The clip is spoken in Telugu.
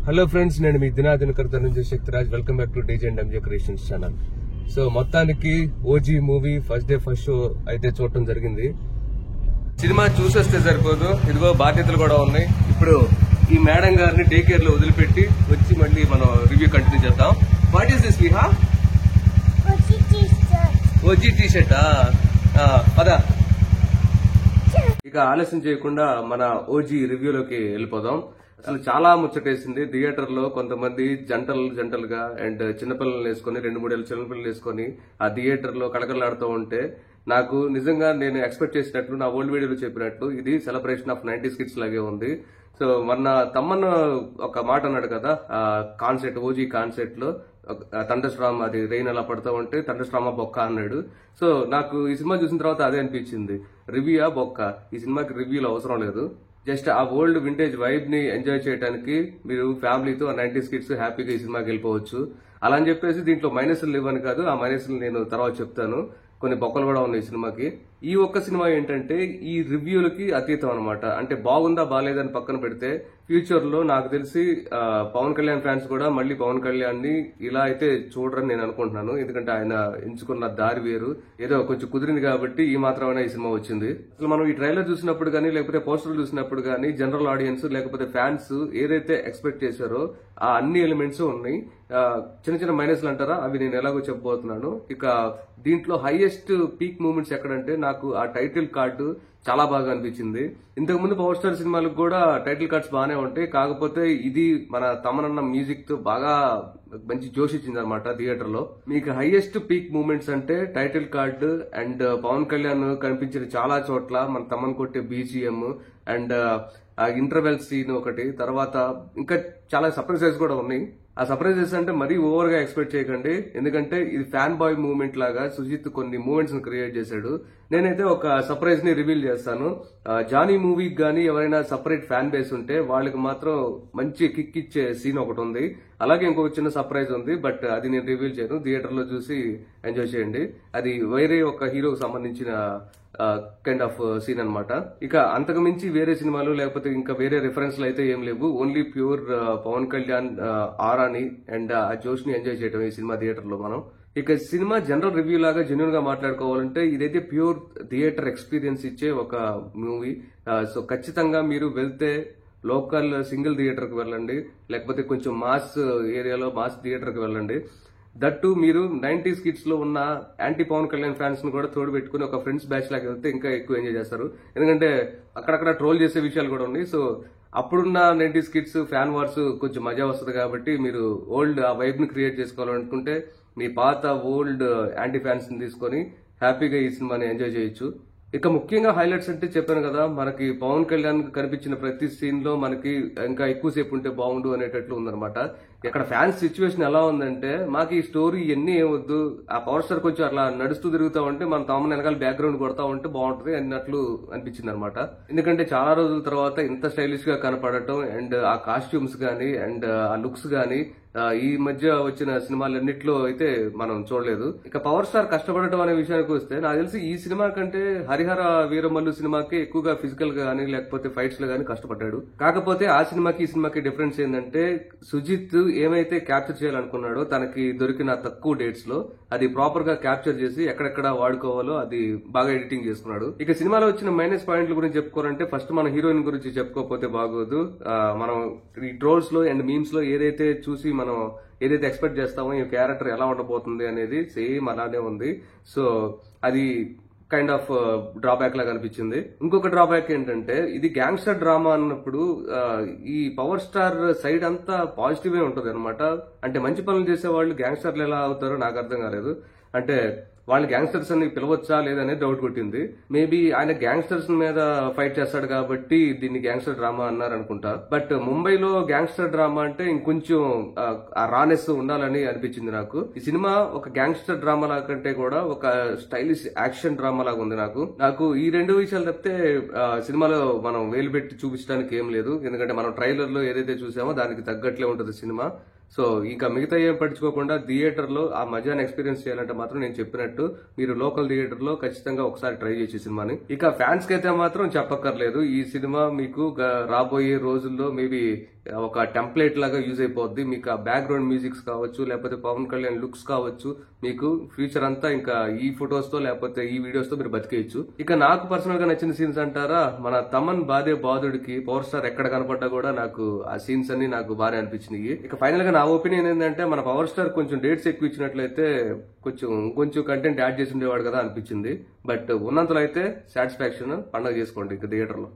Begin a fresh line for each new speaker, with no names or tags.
హలో ఫ్రెండ్స్, నేను మీ Dinadinakar Dhananjaya Shaktiraj. Welcome back to DJ and MJ creations channel. So మొత్తానికి OG movie first day first show అయితే చూడటం జరిగింది. సినిమా చూసేస్తే సరిపోదు, ఇదిగో బాధ్యతలు కూడా ఉన్నాయి. ఇప్పుడు ఈ మేడం గారిని డే కేర్ లో వదిలిపెట్టి వచ్చి మళ్ళీ మనం రివ్యూ కంటిన్యూ చేద్దాం. What is this Viha? OG T షర్టా? పదా ఇక ఆలస్యం చేయకుండా మన ఓజీ రివ్యూలోకి వెళ్ళిపోదాం. అసలు చాలా ముచ్చటేసింది. థియేటర్ లో కొంతమంది జంటలుగా అండ్ చిన్నపిల్లలు వేసుకుని 2-3 ఏళ్ళ చిన్నపిల్లలు వేసుకుని ఆ థియేటర్ లో కళకళలాడుతూ ఉంటే నాకు నిజంగా నేను ఎక్స్పెక్ట్ చేసినట్లు, నా ఓల్డ్ వీడియోలో చెప్పినట్లు ఇది సెలబ్రేషన్ ఆఫ్ 90s కిడ్స్ లాగే ఉంది. సో మొన్న తమ్మన్న ఒక మాట అన్నాడు కదా, కాన్సెప్ట్ ఓజీ కాన్సెప్ట్ లో థండర్ స్టార్మ్, అది రెయిన్ అలా పడుతూ ఉంటే థండర్ స్టార్మ్ బొక్క అన్నాడు. సో నాకు ఈ సినిమా చూసిన తర్వాత అదే అనిపించింది, రివ్యూయా బొక్క. ఈ సినిమాకి రివ్యూలు అవసరం లేదు. జస్ట్ ఆ ఓల్డ్ వింటేజ్ వైబ్ ని ఎంజాయ్ చేయడానికి మీరు ఫ్యామిలీతో 90s కిడ్స్ హ్యాపీగా ఈ సినిమాకి వెళ్ళిపోవచ్చు. అలా అని చెప్పేసి దీంట్లో మైనస్లు లేవని కాదు, ఆ మైనస్లు నేను తర్వాత చెప్తాను. కొన్ని బొక్కలు కూడా ఉన్నాయి సినిమాకి. ఈ ఒక్క సినిమా ఏంటంటే ఈ రివ్యూలకి అతీతం అనమాట. అంటే బాగుందా బాగాలేదని పక్కన పెడితే ఫ్యూచర్ లో నాకు తెలిసి పవన్ కళ్యాణ్ ఫ్యాన్స్ కూడా మళ్ళీ పవన్ కళ్యాణ్ ని ఇలా అయితే చూడరని నేను అనుకుంటున్నాను. ఎందుకంటే ఆయన ఎంచుకున్న దారి వేరు, ఏదో కొంచెం కుదిరింది కాబట్టి ఈ మాత్రమైనా ఈ సినిమా వచ్చింది. అసలు మనం ఈ ట్రైలర్ చూసినప్పుడు కానీ, లేకపోతే పోస్టర్ చూసినప్పుడు కానీ, జనరల్ ఆడియన్స్ లేకపోతే ఫ్యాన్స్ ఏదైతే ఎక్స్పెక్ట్ చేశారో ఆ అన్ని ఎలిమెంట్స్ ఉన్నాయి. చిన్న చిన్న మైనస్లు అంటారా, అవి నేను ఎలాగో చెప్పబోతున్నాను. ఇక దీంట్లో హైయెస్ట్ పీక్ మూమెంట్స్ ఎక్కడంటే నాకు ఆ టైటిల్ కార్డు చాలా బాగా అనిపించింది. ఇంతకు ముందు పవర్ స్టార్ సినిమాలకు కూడా టైటిల్ కార్డ్స్ బాగానే ఉంటాయి, కాకపోతే ఇది మన తమనన్న మ్యూజిక్ తో బాగా మంచి జోష్ ఇచ్చింది అనమాట థియేటర్ లో. మీకు హైయెస్ట్ పీక్ మూమెంట్స్ అంటే title card and Pawan Kalyan కనిపించిన చాలా చోట్ల మన తమన్ కొట్టే బీజిఎం అండ్ ఆ ఇంటర్వెల్ సీన్ ఒకటి, తర్వాత ఇంకా చాలా సర్ప్రైజెస్ కూడా ఉన్నాయి. ఆ సర్ప్రైజెస్ అంటే మరీ ఓవర్ గా ఎక్స్పెక్ట్ చేయకండి, ఎందుకంటే ఇది ఫ్యాన్ బాయ్ మూవ్మెంట్ లాగా సుజిత్ కొన్ని మూమెంట్స్ ని క్రియేట్ చేశాడు. నేనైతే ఒక సర్ప్రైజ్ ని రివీల్ చేస్తాను. జానీ మూవీకి గానీ ఎవరైనా సపరేట్ ఫ్యాన్ బేస్ ఉంటే వాళ్ళకి మాత్రం మంచి కిక్ ఇచ్చే సీన్ ఒకటి ఉంది. అలాగే ఇంకొక చిన్న సర్ప్రైజ్ ఉంది, బట్ అది నేను రివీల్ చేయను. థియేటర్ లో చూసి ఎంజాయ్ చేయండి. అది వేరే ఒక హీరోకి సంబంధించిన కైండ్ ఆఫ్ సీన్ అనమాట. ఇక అంతకు మించి వేరే సినిమాలు లేకపోతే ఇంకా వేరే రిఫరెన్స్లు అయితే ఏం లేవు. ఓన్లీ ప్యూర్ పవన్ కళ్యాణ్ ఆరాని అండ్ ఆ జోష్ ని ఎంజాయ్ చేయడం ఈ సినిమా థియేటర్ లో మనం. ఇక సినిమా జనరల్ రివ్యూ లాగా జెన్యున్ గా మాట్లాడుకోవాలంటే ఇదైతే ప్యూర్ థియేటర్ ఎక్స్పీరియన్స్ ఇచ్చే ఒక మూవీ. సో ఖచ్చితంగా మీరు వెళ్తే లోకల్ సింగిల్ థియేటర్ కి వెళ్ళండి, లేకపోతే కొంచెం మాస్ ఏరియాలో మాస్ థియేటర్ కి వెళ్ళండి. దట్టు మీరు 90s కిడ్స్ లో ఉన్న యాంటీ పవన్ కళ్యాణ్ ఫ్యాన్స్ ను కూడా తోడు పెట్టుకుని ఒక ఫ్రెండ్స్ బ్యాచ్ లాగా వెళ్తే ఇంకా ఎక్కువ ఎంజాయ్ చేస్తారు. ఎందుకంటే అక్కడక్కడ ట్రోల్ చేసే విషయాలు కూడా ఉన్నాయి. సో అప్పుడున్న 90s కిడ్స్ ఫ్యాన్ వార్స్ కొంచెం మజా వస్తుంది కాబట్టి మీరు ఓల్డ్ ఆ వైబ్ ని క్రియేట్ చేసుకోవాలనుకుంటే మీ పాత ఓల్డ్ యాంటీ ఫ్యాన్స్ ని తీసుకొని హ్యాపీగా ఈ సినిమాని ఎంజాయ్ చేయొచ్చు. ఇక ముఖ్యంగా హైలైట్స్ అంటే చెప్పాను కదా, మనకి పవన్ కళ్యాణ్ కనిపించిన ప్రతి సీన్ లో మనకి ఇంకా ఎక్కువసేపు ఉంటే బాగుండు అనేటట్లు ఉందన్నమాట. ఇక్కడ ఫ్యాన్స్ సిచ్యువేషన్ ఎలా ఉందంటే, మాకు ఈ స్టోరీ ఎన్ని ఏమొద్దు, ఆ పవర్ స్టార్ కొంచెం అట్లా నడుస్తూ తిరుగుతా ఉంటే మన తమన్ వెనకాల బ్యాక్గ్రౌండ్ కొడతా ఉంటే బాగుంటది అన్నట్లు అనిపించింది అనమాట. ఎందుకంటే చాలా రోజుల తర్వాత ఇంత స్టైలిష్ గా కనపడటం అండ్ ఆ కాస్ట్యూమ్స్ గానీ అండ్ ఆ లుక్స్ గానీ ఈ మధ్య వచ్చిన సినిమాలన్నిట్లో అయితే మనం చూడలేదు. ఇక పవర్ స్టార్ కష్టపడటం అనే విషయానికి వస్తే నాకు తెలిసి ఈ సినిమా కంటే హరిహర వీరమల్లు సినిమాకి ఎక్కువగా ఫిజికల్ గా గానీ లేకపోతే ఫైట్స్ లో గానీ కష్టపడ్డాడు. కాకపోతే ఆ సినిమాకి ఈ సినిమాకి డిఫరెన్స్ ఏంటంటే సుజిత్ ఏమైతే క్యాప్చర్ చేయాలనుకున్నాడో తనకి దొరికిన తక్కువ డేట్స్ లో అది ప్రాపర్ గా క్యాప్చర్ చేసి ఎక్కడెక్కడ వాడుకోవాలో అది బాగా ఎడిటింగ్ చేసుకున్నాడు. ఇక సినిమాలో వచ్చిన మైనస్ పాయింట్ల గురించి చెప్పుకోవాలంటే ఫస్ట్ మన హీరోయిన్ గురించి చెప్పుకోకపోతే బాగోదు. మనం ఈ ట్రోల్స్ లో అండ్ మీమ్స్ లో ఏదైతే చూసి మనం ఏదైతే ఎక్స్పెక్ట్ చేస్తామో ఈ క్యారెక్టర్ ఎలా ఉండబోతుంది అనేది సేమ్ అలానే ఉంది. సో అది కైండ్ ఆఫ్ డ్రాబ్యాక్ లాగా అనిపించింది. ఇంకొక డ్రాబ్యాక్ ఏంటంటే ఇది గ్యాంగ్స్టర్ డ్రామా అన్నప్పుడు ఈ పవర్ స్టార్ సైడ్ అంతా పాజిటివ్ ఉంటుంది అనమాట. అంటే మంచి పనులు చేసే వాళ్ళు గ్యాంగ్స్టర్లు ఎలా అవుతారో నాకు అర్థం కాలేదు. అంటే వాళ్ళు గ్యాంగ్స్టర్స్ అని పిలవచ్చా లేదనేది డౌట్ కొట్టింది. మేబీ ఆయన గ్యాంగ్స్టర్స్ మీద ఫైట్ చేస్తాడు కాబట్టి దీన్ని గ్యాంగ్స్టర్ డ్రామా అన్నారు అనుకుంటా. బట్ ముంబైలో గ్యాంగ్స్టర్ డ్రామా అంటే ఇంకొంచెం ఆ రానెస్ ఉండాలని అనిపించింది నాకు. ఈ సినిమా ఒక గ్యాంగ్స్టర్ డ్రామా లాగా కంటే కూడా ఒక స్టైలిష్ యాక్షన్ డ్రామా లాగా ఉంది. నాకు ఈ రెండు విషయాలు తప్పితే సినిమాలో మనం వేలు పెట్టి చూపించడానికి ఏం లేదు. ఎందుకంటే మనం ట్రైలర్ లో ఏదైతే చూసామో దానికి తగ్గట్లే ఉంటుంది సినిమా. సో ఇంకా మిగతా ఏం పట్టించుకోకుండా థియేటర్ లో ఆ మజాని ఎక్స్పీరియన్స్ చేయాలంటే మాత్రం నేను చెప్పినట్టు మీరు లోకల్ థియేటర్ లో ఖచ్చితంగా ఒకసారి ట్రై చేసే సినిమాని. ఇక ఫ్యాన్స్ కి అయితే మాత్రం చెప్పక్కర్లేదు, ఈ సినిమా మీకు రాబోయే రోజుల్లో మేబీ ఒక టెంప్లేట్ లాగా యూజ్ అయిపోద్ది. మీకు ఆ బ్యాక్గ్రౌండ్ మ్యూజిక్స్ కావచ్చు, లేకపోతే పవన్ కళ్యాణ్ లుక్స్ కావచ్చు, మీకు ఫ్యూచర్ అంతా ఇంకా ఈ ఫొటోస్ తో లేకపోతే ఈ వీడియోస్ తో మీరు బతికేయచ్చు. ఇక నాకు పర్సనల్ గా నచ్చిన సీన్స్ అంటారా, మన తమన్ బాధే బాధుడికి పవర్ స్టార్ ఎక్కడ కనపడ్డా కూడా నాకు ఆ సీన్స్ అన్ని నాకు బాగా అనిపించినాయి. ఇక ఫైనల్ గా నా ఒపీనియన్ ఏంటంటే, మన పవర్ స్టార్ కొంచెం డేట్స్ ఎక్కువ ఇచ్చినట్లయితే కొంచెం కంటెంట్ యాడ్ చేసి ఉండేవాడు కదా అనిపించింది. బట్ ఉన్నంతలో అయితే సాటిస్ఫాక్షన్, పండగ చేసుకోండి ఇక థియేటర్ లో.